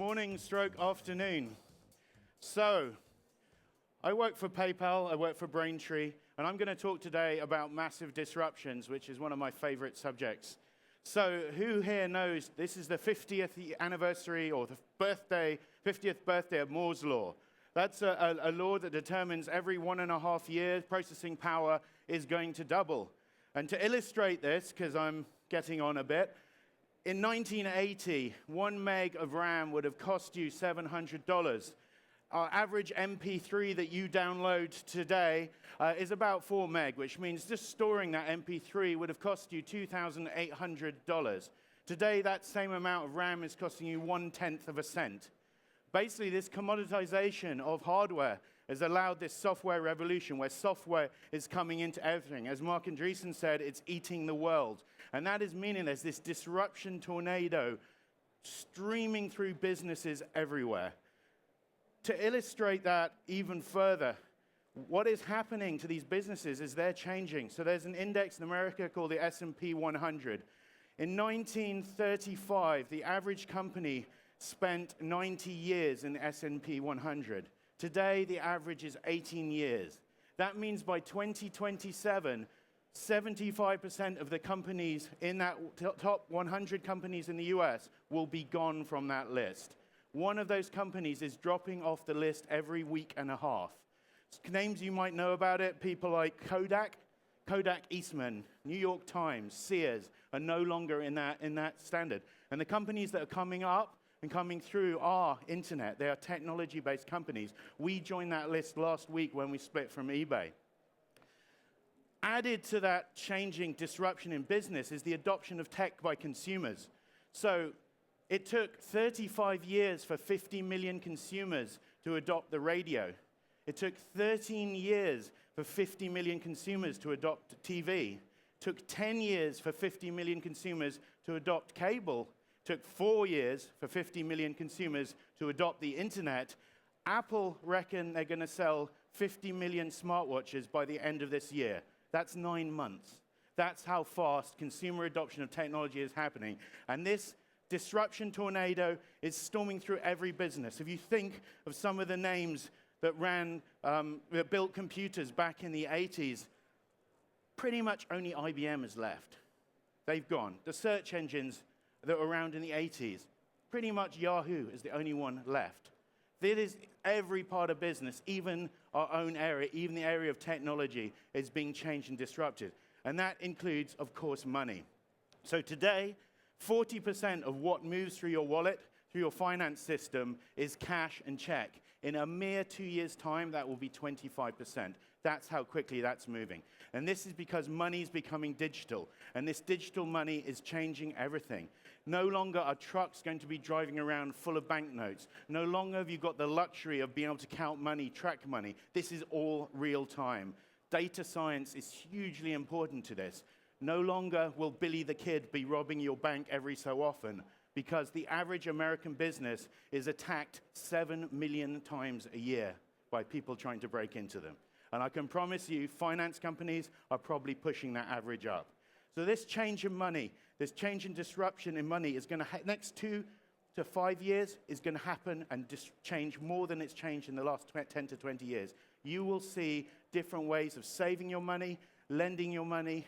morning stroke afternoon. So, I work for PayPal, I work for Braintree, and I'm going to talk today about massive disruptions, which is one of my favorite subjects. So, who here knows this is the 50th anniversary or the 50th birthday of Moore's Law? That's a law that determines every 1.5 years processing power is going to double. And to illustrate this, because I'm getting on a bit, in 1980, 1 meg of RAM would have cost you $700. Our average MP3 that you download today is about 4 meg, which means just storing that MP3 would have cost you $2,800. Today, that same amount of RAM is costing you 1/10 of a cent. Basically, this commoditization of hardware has allowed this software revolution where software is coming into everything. As Mark Andreessen said, it's eating the world. And that is meaning there's this disruption tornado streaming through businesses everywhere. To illustrate that even further, what is happening to these businesses is they're changing. So there's an index in America called the S&P 100. In 1935, the average company spent 90 years in the S&P 100. Today, the average is 18 years. That means by 2027, 75% of the companies in that top 100 companies in the US will be gone from that list. One of those companies is dropping off the list every week and a half. Names you might know about it, people like Kodak Eastman, New York Times, Sears are no longer in that standard. And the companies that are coming up and coming through are internet. They are technology-based companies. We joined that list last week when we split from eBay. Added to that changing disruption in business is the adoption of tech by consumers. So it took 35 years for 50 million consumers to adopt the radio. It took 13 years for 50 million consumers to adopt TV. It took 10 years for 50 million consumers to adopt cable. It took 4 years for 50 million consumers to adopt the internet. Apple reckon they're going to sell 50 million smartwatches by the end of this year. That's 9 months. That's how fast consumer adoption of technology is happening. And this disruption tornado is storming through every business. If you think of some of the names that built computers back in the 80s, pretty much only IBM is left. They've gone. The search engines that were around in the 80s, pretty much Yahoo is the only one left. That is every part of business, even our own area, even the area of technology is being changed and disrupted. And that includes, of course, money. So today, 40% of what moves through your wallet, through your finance system, is cash and check. In a mere 2 years' time, that will be 25%. That's how quickly that's moving. And this is because money is becoming digital. And this digital money is changing everything. No longer are trucks going to be driving around full of banknotes. No longer have you got the luxury of being able to count money, track money. This is all real time. Data science is hugely important to this. No longer will Billy the Kid be robbing your bank every so often, because the average American business is attacked 7 million times a year by people trying to break into them. And I can promise you, finance companies are probably pushing that average up. So this change in money, this change in disruption in money is going to, next 2 to 5 years, is going to happen and change more than it's changed in the last 10 to 20 years. You will see different ways of saving your money, lending your money,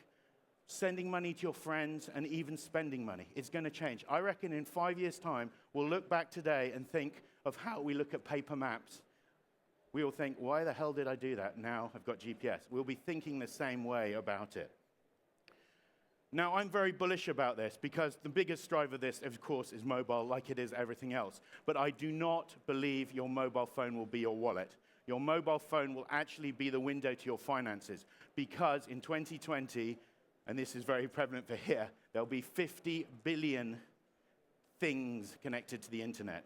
sending money to your friends, and even spending money. It's going to change. I reckon in 5 years' time, we'll look back today and think of how we look at paper maps. We will think, why the hell did I do that? Now I've got GPS. We'll be thinking the same way about it. Now, I'm very bullish about this because the biggest driver of this, of course, is mobile, like it is everything else. But I do not believe your mobile phone will be your wallet. Your mobile phone will actually be the window to your finances, because in 2020, and this is very prevalent for here, there'll be 50 billion things connected to the internet.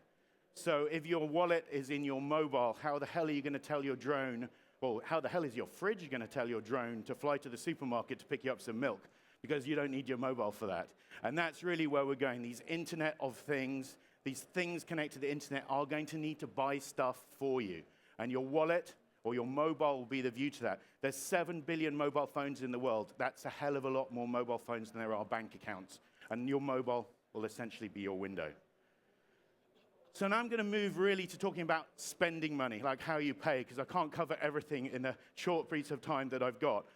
So if your wallet is in your mobile, how the hell are you going to tell your drone, well, how the hell is your fridge going to tell your drone to fly to the supermarket to pick you up some milk? Because you don't need your mobile for that. And that's really where we're going. These Internet of Things, these things connected to the internet are going to need to buy stuff for you. And your wallet or your mobile will be the view to that. There's 7 billion mobile phones in the world. That's a hell of a lot more mobile phones than there are bank accounts. And your mobile will essentially be your window. So now I'm going to move really to talking about spending money, like how you pay, because I can't cover everything in the short piece of time that I've got.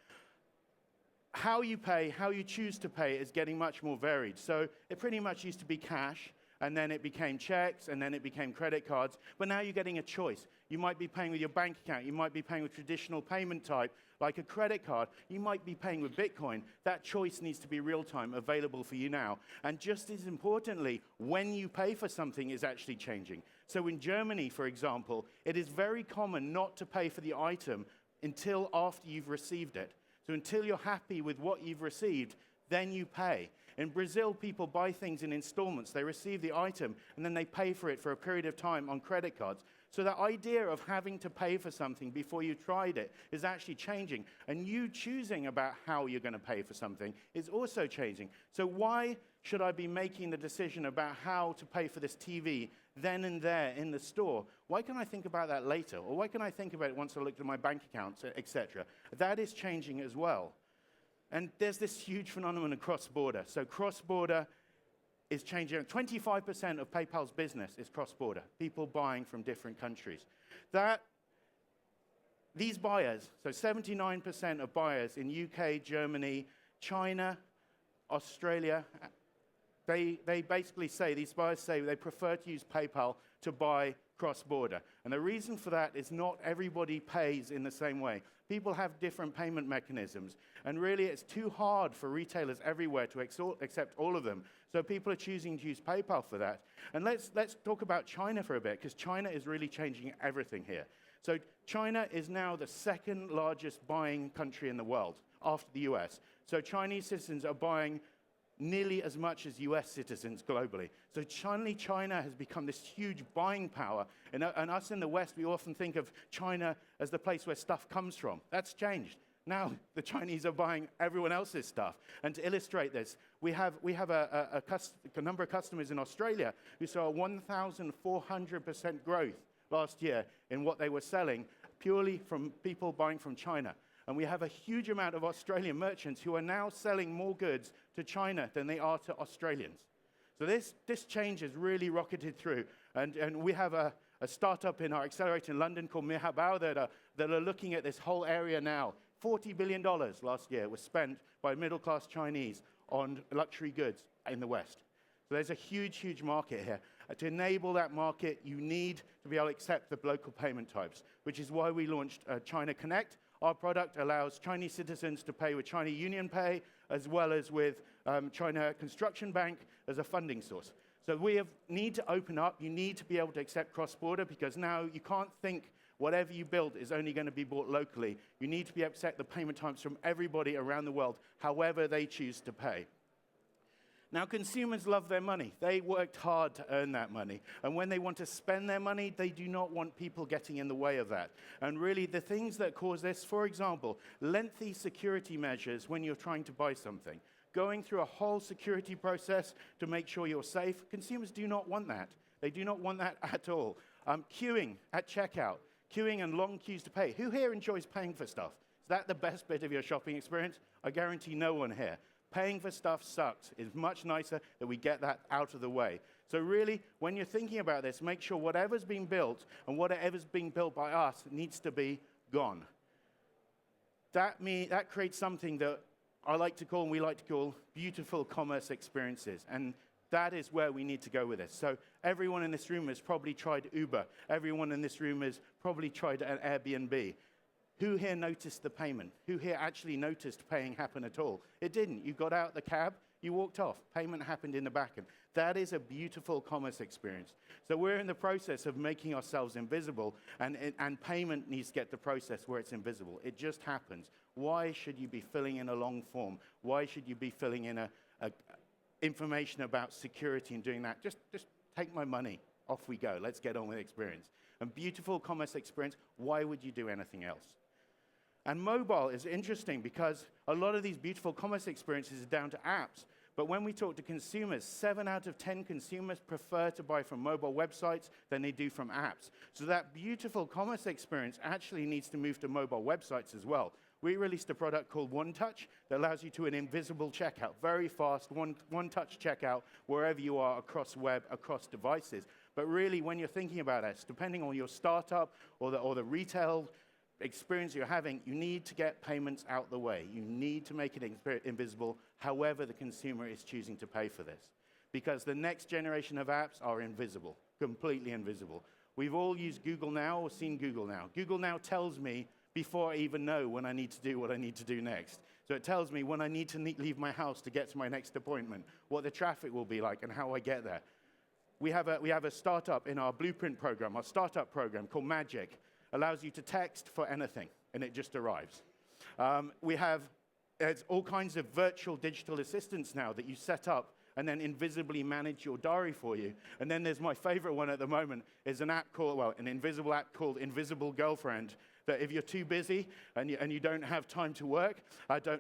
How you pay, how you choose to pay is getting much more varied. So it pretty much used to be cash, and then it became checks, and then it became credit cards. But now you're getting a choice. You might be paying with your bank account. You might be paying with traditional payment type, like a credit card. You might be paying with Bitcoin. That choice needs to be real-time, available for you now. And just as importantly, when you pay for something is actually changing. So in Germany, for example, it is very common not to pay for the item until after you've received it. So until you're happy with what you've received, then you pay. In Brazil, people buy things in installments. They receive the item, and then they pay for it for a period of time on credit cards. So that idea of having to pay for something before you tried it is actually changing. And you choosing about how you're going to pay for something is also changing. So why should I be making the decision about how to pay for this TV then and there in the store? Why can I think about that later? Or why can I think about it once I looked at my bank accounts, etc.? That is changing as well. And there's this huge phenomenon of cross-border. So cross-border is changing. 25% of PayPal's business is cross-border, people buying from different countries. These buyers, so 79% of buyers in UK, Germany, China, Australia, they basically say, these buyers say they prefer to use PayPal to buy cross-border. And the reason for that is not everybody pays in the same way. People have different payment mechanisms. And really, it's too hard for retailers everywhere to accept all of them. So people are choosing to use PayPal for that. And let's talk about China for a bit, because China is really changing everything here. So China is now the second largest buying country in the world, after the US. So Chinese citizens are buying nearly as much as US citizens globally. So China has become this huge buying power. And us in the West, we often think of China as the place where stuff comes from. That's changed. Now the Chinese are buying everyone else's stuff. And to illustrate this, we have a number of customers in Australia who saw a 1,400% growth last year in what they were selling purely from people buying from China. And we have a huge amount of Australian merchants who are now selling more goods to China than they are to Australians. So this change has really rocketed through. And we have a startup in our accelerator in London called Mihabao that are looking at this whole area now. $40 billion last year was spent by middle-class Chinese on luxury goods in the West. So there's a huge, huge market here. To enable that market, you need to be able to accept the local payment types, which is why we launched China Connect. Our product allows Chinese citizens to pay with China Union Pay, as well as with China Construction Bank as a funding source. So we need to open up. You need to be able to accept cross-border, because now you can't think whatever you build is only going to be bought locally. You need to be able to accept the payment types from everybody around the world, however they choose to pay. Now, consumers love their money. They worked hard to earn that money. And when they want to spend their money, they do not want people getting in the way of that. And really, the things that cause this, for example, lengthy security measures when you're trying to buy something. Going through a whole security process to make sure you're safe. Consumers do not want that. They do not want that at all. Queuing at checkout. Queuing and long queues to pay. Who here enjoys paying for stuff? Is that the best bit of your shopping experience? I guarantee no one here. Paying for stuff sucks. It's much nicer that we get that out of the way. So really, when you're thinking about this, make sure whatever's being built and whatever's being built by us needs to be gone. That creates something that I like to call, and we like to call, beautiful commerce experiences. And that is where we need to go with this. So everyone in this room has probably tried Uber. Everyone in this room has probably tried an Airbnb. Who here noticed the payment? Who here actually noticed paying happen at all? It didn't. You got out the cab, you walked off. Payment happened in the back end. That is a beautiful commerce experience. So we're in the process of making ourselves invisible, and payment needs to get the process where it's invisible. It just happens. Why should you be filling in a long form? Why should you be filling in information about security and doing that? Just take my money. Off we go. Let's get on with the experience. And beautiful commerce experience, why would you do anything else? And mobile is interesting because a lot of these beautiful commerce experiences are down to apps. But when we talk to consumers, 7 out of 10 consumers prefer to buy from mobile websites than they do from apps. So that beautiful commerce experience actually needs to move to mobile websites as well. We released a product called One Touch that allows you to an invisible checkout, very fast, one touch checkout wherever you are across web, across devices. But really, when you're thinking about this, depending on your startup or the retail experience you're having, you need to get payments out the way. You need to make it invisible, however the consumer is choosing to pay for this. Because the next generation of apps are invisible, completely invisible. We've all used Google Now or seen Google Now. Google Now tells me before I even know when I need to do what I need to do next. So it tells me when I need to leave my house to get to my next appointment, what the traffic will be like and how I get there. We have a startup in our blueprint program, our startup program called Magic. Allows you to text for anything, and it just arrives. There's all kinds of virtual digital assistants now that you set up and then invisibly manage your diary for you. And then there's my favorite one at the moment, is an invisible app called Invisible Girlfriend, that if you're too busy and you don't have time to work,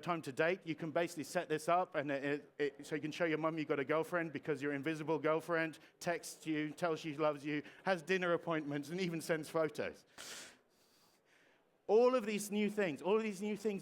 time to date, you can basically set this up, and so you can show your mum you've got a girlfriend because your invisible girlfriend texts you, tells you she loves you, has dinner appointments, and even sends photos. All of these new things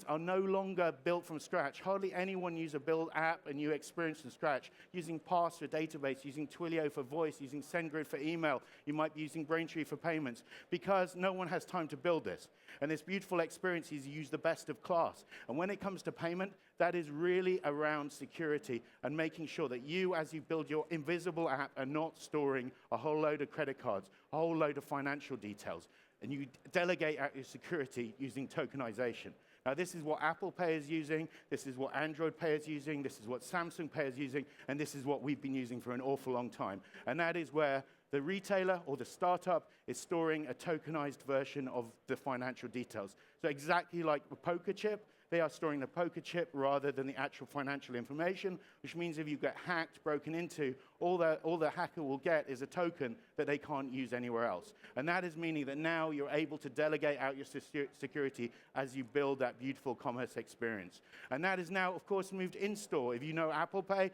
are no longer built from scratch. Hardly anyone uses a build app, a new experience from scratch, using Pass for database, using Twilio for voice, using SendGrid for email. You might be using Braintree for payments, because no one has time to build this. And this beautiful experience is use the best of class. And when it comes to payment, that is really around security and making sure that you, as you build your invisible app, are not storing a whole load of credit cards, a whole load of financial details. And you delegate out your security using tokenization. Now, this is what Apple Pay is using, this is what Android Pay is using, this is what Samsung Pay is using, and this is what we've been using for an awful long time. And that is where the retailer or the startup is storing a tokenized version of the financial details. So exactly like a poker chip, they are storing the poker chip rather than the actual financial information, which means if you get hacked, broken into, all the hacker will get is a token that they can't use anywhere else. And that is meaning that now you're able to delegate out your security as you build that beautiful commerce experience. And that is now, of course, moved in-store. If you know Apple Pay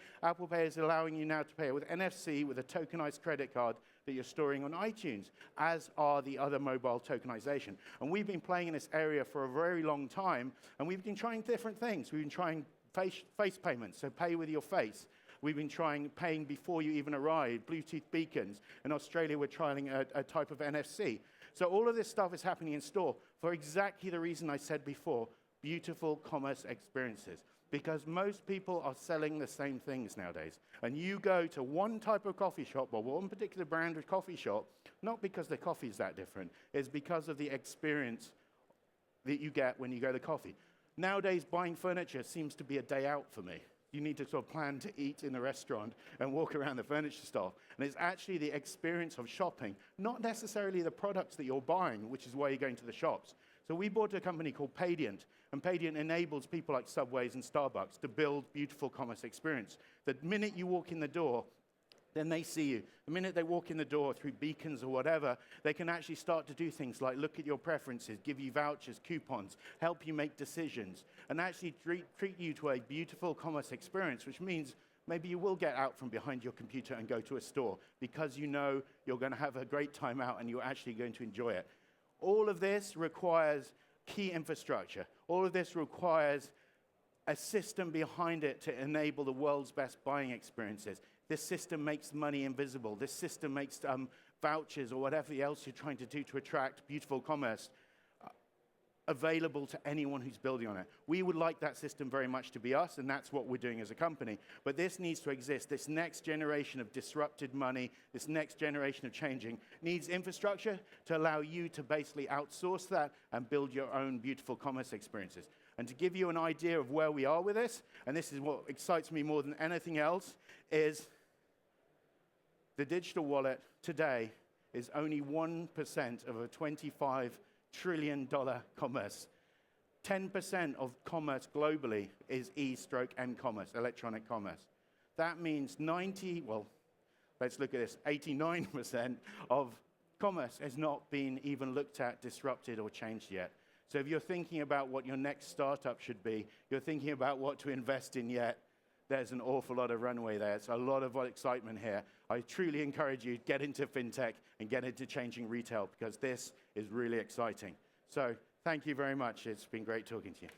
is allowing you now to pay with NFC, with a tokenized credit card that you're storing on iTunes, as are the other mobile tokenization. And we've been playing in this area for a very long time, and we've been trying different things. We've been trying face payments, so pay with your face. We've been trying paying before you even arrive, Bluetooth beacons. In Australia, we're trialing a type of NFC. So all of this stuff is happening in store for exactly the reason I said before, beautiful commerce experiences. Because most people are selling the same things nowadays. And you go to one type of coffee shop or one particular brand of coffee shop, not because the coffee is that different, it's because of the experience that you get when you go to coffee. Nowadays, buying furniture seems to be a day out for me. You need to sort of plan to eat in a restaurant and walk around the furniture store. And it's actually the experience of shopping, not necessarily the products that you're buying, which is why you're going to the shops. So we bought a company called Paydiant, and Paydiant enables people like Subways and Starbucks to build beautiful commerce experience. The minute you walk in the door, then they see you. The minute they walk in the door through beacons or whatever, they can actually start to do things like look at your preferences, give you vouchers, coupons, help you make decisions, and actually treat you to a beautiful commerce experience, which means maybe you will get out from behind your computer and go to a store because you know you're going to have a great time out and you're actually going to enjoy it. All of this requires key infrastructure. All of this requires a system behind it to enable the world's best buying experiences. This system makes money invisible. This system makes vouchers or whatever else you're trying to do to attract beautiful commerce available to anyone who's building on it. We would like that system very much to be us, and that's what we're doing as a company. But this needs to exist. This next generation of disrupted money, this next generation of changing, needs infrastructure to allow you to basically outsource that and build your own beautiful commerce experiences. And to give you an idea of where we are with this, and this is what excites me more than anything else, is the digital wallet today is only 1% of a $25 trillion commerce. 10% of commerce globally is e/n commerce, electronic commerce. That means 89% of commerce has not been even looked at, disrupted, or changed yet. So if you're thinking about what your next startup should be, you're thinking about what to invest in yet, there's an awful lot of runway there. It's a lot of excitement here. I truly encourage you to get into fintech and get into changing retail because this is really exciting. So thank you very much. It's been great talking to you.